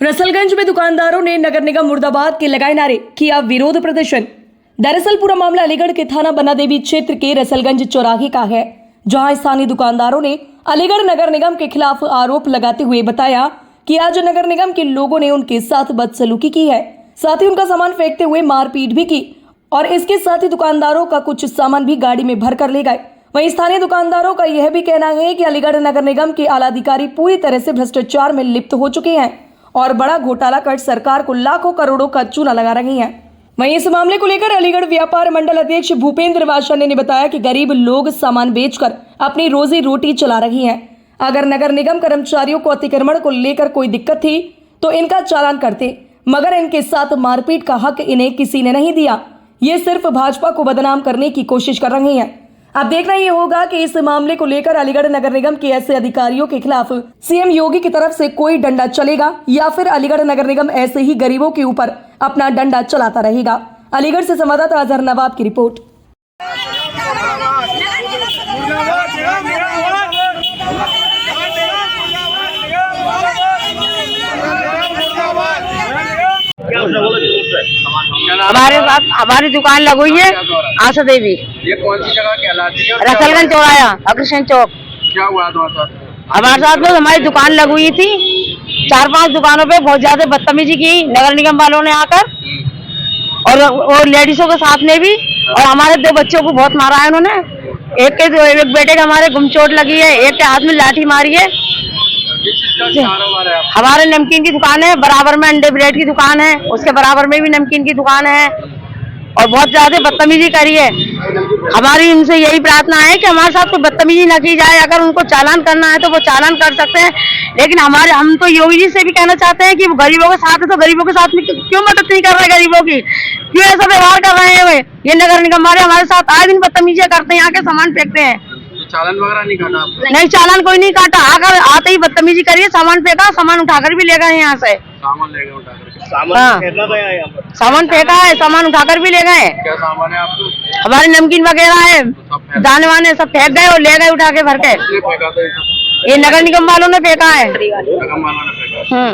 रसलगंज में दुकानदारों ने नगर निगम मुर्दाबाद के लगाए नारे, किया विरोध प्रदर्शन। दरअसल पूरा मामला अलीगढ़ के थाना बन्ना देवी क्षेत्र के रसलगंज चौराहे का है, जहां स्थानीय दुकानदारों ने अलीगढ़ नगर निगम के खिलाफ आरोप लगाते हुए बताया कि आज नगर निगम के लोगों ने उनके साथ बदसलूकी की है, साथ ही उनका सामान फेंकते हुए मारपीट भी की और इसके साथ ही दुकानदारों का कुछ सामान भी गाड़ी में भर कर ले गए। वहीं स्थानीय दुकानदारों का यह भी कहना है कि अलीगढ़ नगर निगम के आला अधिकारी पूरी तरह से भ्रष्टाचार में लिप्त हो चुके हैं और बड़ा घोटाला कर सरकार को लाखों करोड़ों का चूना लगा रही हैं। वहीं इस मामले को लेकर अलीगढ़ व्यापार मंडल अध्यक्ष भूपेंद्र वाशने ने बताया कि गरीब लोग सामान बेचकर अपनी रोजी रोटी चला रही हैं। अगर नगर निगम कर्मचारियों को अतिक्रमण को लेकर कोई दिक्कत थी तो इनका चालान करते, मगर इनके साथ मारपीट का हक इन्हें किसी ने नहीं दिया। ये सिर्फ भाजपा को बदनाम करने की कोशिश कर रहे हैं। अब देखना ये होगा कि इस मामले को लेकर अलीगढ़ नगर निगम के ऐसे अधिकारियों के खिलाफ सीएम योगी की तरफ से कोई डंडा चलेगा या फिर अलीगढ़ नगर निगम ऐसे ही गरीबों के ऊपर अपना डंडा चलाता रहेगा। अलीगढ़ से संवाददाता अजहर नवाब की रिपोर्ट। हमारे साथ हमारी दुकान लगी हुई है आशा देवी। ये कौन सी जगह कहलाती है? रसलगंज चौराया अग्रसेन चौक। क्या हुआ तुम्हारे साथ? हमारे साथ में हमारी दुकान लगी हुई थी, 4-5 दुकानों पे बहुत ज्यादा बदतमीजी की नगर निगम वालों ने आकर, और लेडीजों के साथ में भी, और हमारे 2 बच्चों को बहुत मारा है उन्होंने। एक बेटे के हमारे गुमचोट लगी है, एक के हाथ में लाठी मारी है। हमारे नमकीन की दुकान है, बराबर में अंडे ब्रेड की दुकान है, उसके बराबर में भी नमकीन की दुकान है, और बहुत ज्यादा बदतमीजी करी है। हमारी उनसे यही प्रार्थना है कि हमारे साथ कोई बदतमीजी न की जाए। अगर उनको चालान करना है तो वो चालान कर सकते हैं, लेकिन हम तो योगी जी से भी कहना चाहते हैं कि वो गरीबों के साथ है तो गरीबों के साथ में क्यों मदद नहीं कर रहे, गरीबों की क्यों ऐसा व्यवहार कर रहे हैं। ये नगर निगम वाले हमारे साथ आए दिन बदतमीजियां करते हैं, यहाँ के सामान फेंकते हैं। चालान वगैरह नहीं काटा आपने? नहीं, चालान कोई नहीं काटा। आकर आते ही बदतमीजी करिए, सामान फेंका, सामान उठाकर भी ले गए यहाँ से। सामान ले गए उठाकर? हाँ, सामान फेंका है, सामान उठाकर भी ले गए। क्या सामान है आपको? हमारे नमकीन वगैरह है, दाने वाने सब फेंक गए और ले गए उठा के भर के। फेंका था ये नगर निगम वालों ने फेंका है। निगम वालों ने फेंका।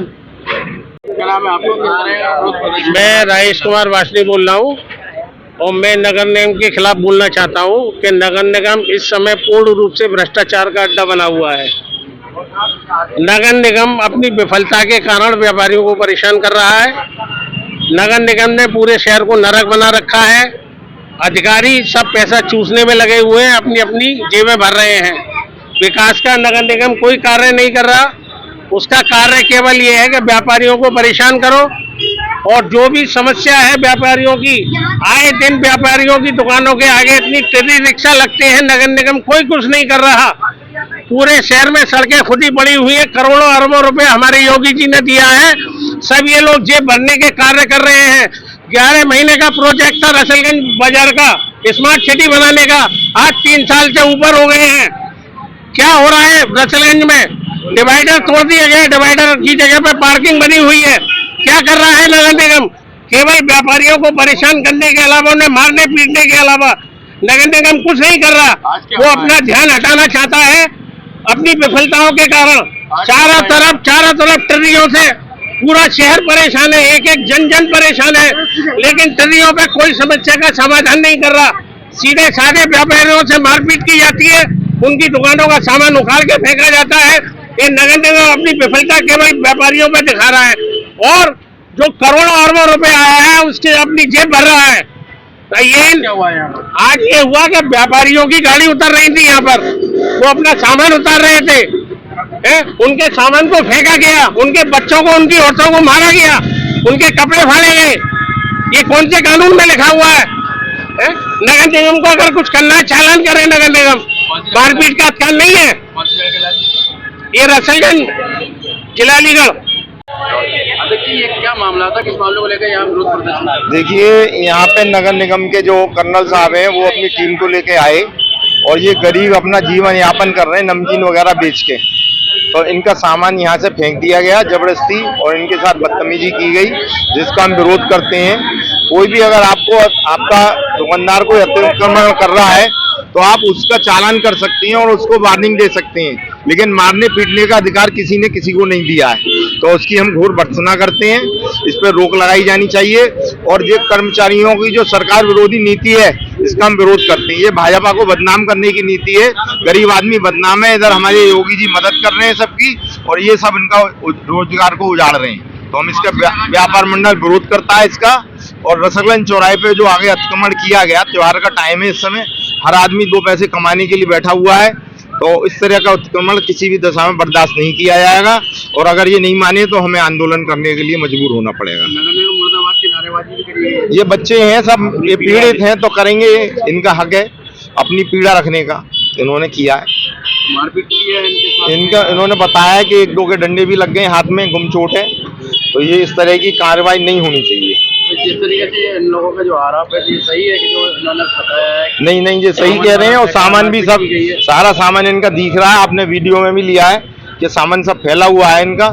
क्या नाम है आपको? मैं राजेश कुमार वासनी बोल रहा हूँ और मैं नगर निगम के खिलाफ बोलना चाहता हूँ कि नगर निगम इस समय पूर्ण रूप से भ्रष्टाचार का अड्डा बना हुआ है। नगर निगम अपनी विफलता के कारण व्यापारियों को परेशान कर रहा है। नगर निगम ने पूरे शहर को नरक बना रखा है। अधिकारी सब पैसा चूसने में लगे हुए हैं, अपनी अपनी जेबें भर रहे हैं। विकास का नगर निगम कोई कार्य नहीं कर रहा। उसका कार्य केवल ये है कि व्यापारियों को परेशान करो, और जो भी समस्या है व्यापारियों की, आए दिन व्यापारियों की दुकानों के आगे इतनी टेरी रिक्शा लगते हैं, नगर निगम कोई कुछ नहीं कर रहा। पूरे शहर में सड़कें खुद ही पड़ी हुई है। करोड़ों अरबों रुपए हमारे योगी जी ने दिया है, सब ये लोग जेब भरने के कार्य कर रहे हैं। 11 महीने का प्रोजेक्ट था रसलगंज बाजार का स्मार्ट सिटी बनाने का, आज 3 साल से ऊपर हो गए हैं। क्या हो रहा है रसलगंज में? डिवाइडर तोड़ दिया गया, डिवाइडर की जगह पे पार्किंग बनी हुई है। क्या कर रहा है नगर निगम? केवल व्यापारियों को परेशान करने के अलावा, उन्हें मारने पीटने के अलावा नगर निगम कुछ नहीं कर रहा। वो अपना ध्यान हटाना चाहता है अपनी विफलताओं के कारण। चारों तरफ टर्रियों से पूरा शहर परेशान है, एक जन परेशान है, लेकिन टर्रियों पे कोई समस्या का समाधान नहीं कर रहा। सीधे साधे व्यापारियों से मारपीट की जाती है, उनकी दुकानों का सामान उखाड़ के फेंका जाता है। ये नगर निगम अपनी विफलता केवल व्यापारियों पे दिखा रहा है, और जो करोड़ों अरबों रुपए आया है उसके अपनी जेब भर रहा है। तो ये क्या हुआ आज ये हुआ कि व्यापारियों की गाड़ी उतर रही थी यहाँ पर, वो अपना सामान उतार रहे थे, उनके सामान को फेंका गया, उनके बच्चों को, उनकी औरतों को मारा गया, उनके कपड़े फाड़े गए। ये कौन से कानून में लिखा हुआ है? नगर निगम को अगर कुछ करना है चालान करे नगर निगम, मारपीट का अधिकार नहीं है। ये रसलगंज जिला अलीगढ़। देखिए, ये क्या मामला था, किस मामले को लेकर यहाँ विरोध प्रदर्शन? देखिए, यहाँ पे नगर निगम के जो कर्नल साहब हैं वो अपनी टीम को लेके आए, और ये गरीब अपना जीवन यापन कर रहे हैं नमकीन वगैरह बेच के। तो इनका सामान यहाँ से फेंक दिया गया जबरदस्ती, और इनके साथ बदतमीजी की गई, जिसका हम विरोध करते हैं। कोई भी अगर आपका दुकानदार कोई अतिक्रमण कर रहा है तो आप उसका चालान कर सकती हैं और उसको वार्निंग दे सकते हैं। लेकिन मारने पीटने का अधिकार किसी ने किसी को नहीं दिया है। तो उसकी हम घोर भर्त्सना करते हैं, इस पर रोक लगाई जानी चाहिए। और ये कर्मचारियों की जो सरकार विरोधी नीति है, इसका हम विरोध करते हैं। ये भाजपा को बदनाम करने की नीति है। गरीब आदमी बदनाम है, इधर हमारे योगी जी मदद कर रहे हैं सबकी, और ये सब इनका रोजगार को उजाड़ रहे हैं। तो हम इसका व्यापार मंडल विरोध करता है इसका। और रसलगंज चौराहे पे जो आगे अतिक्रमण किया गया, त्योहार का टाइम है, इस समय हर आदमी दो पैसे कमाने के लिए बैठा हुआ है, तो इस तरह का अतिक्रमण किसी भी दशा में बर्दाश्त नहीं किया जाएगा। और अगर ये नहीं माने तो हमें आंदोलन करने के लिए मजबूर होना पड़ेगा। नगर निगम मुर्दाबाद की नारेबाजी भी करी है। ये बच्चे हैं सब, ये पीड़ित हैं तो करेंगे, इनका हक है अपनी पीड़ा रखने का, इन्होंने किया है। मारपीट की है इनके साथ। इन्होंने बताया कि एक दो के डंडे भी लग गए हाथ में, गुमचोट है। तो ये इस तरह की कार्रवाई नहीं होनी चाहिए। तो जिस तरीके से इन लोगों का जो आरोप है, ये सही है कि जो इन्होंने बताया है? नहीं, ये सही कह रहे हैं। और सामान भी सब, सारा सामान इनका दिख रहा है, आपने वीडियो में भी लिया है कि सामान सब फैला हुआ है इनका।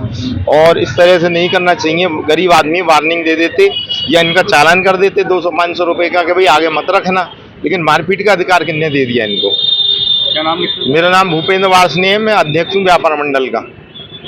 और इस तरह से नहीं करना चाहिए। गरीब आदमी वार्निंग दे देते या इनका चालान कर देते 200-500 रुपए का कि भाई आगे मत रखना। लेकिन मारपीट का अधिकार किसने दे दिया इनको? क्या नाम है? मेरा नाम भूपेंद्र वासनी है, मैं अध्यक्ष हूँ व्यापार मंडल का।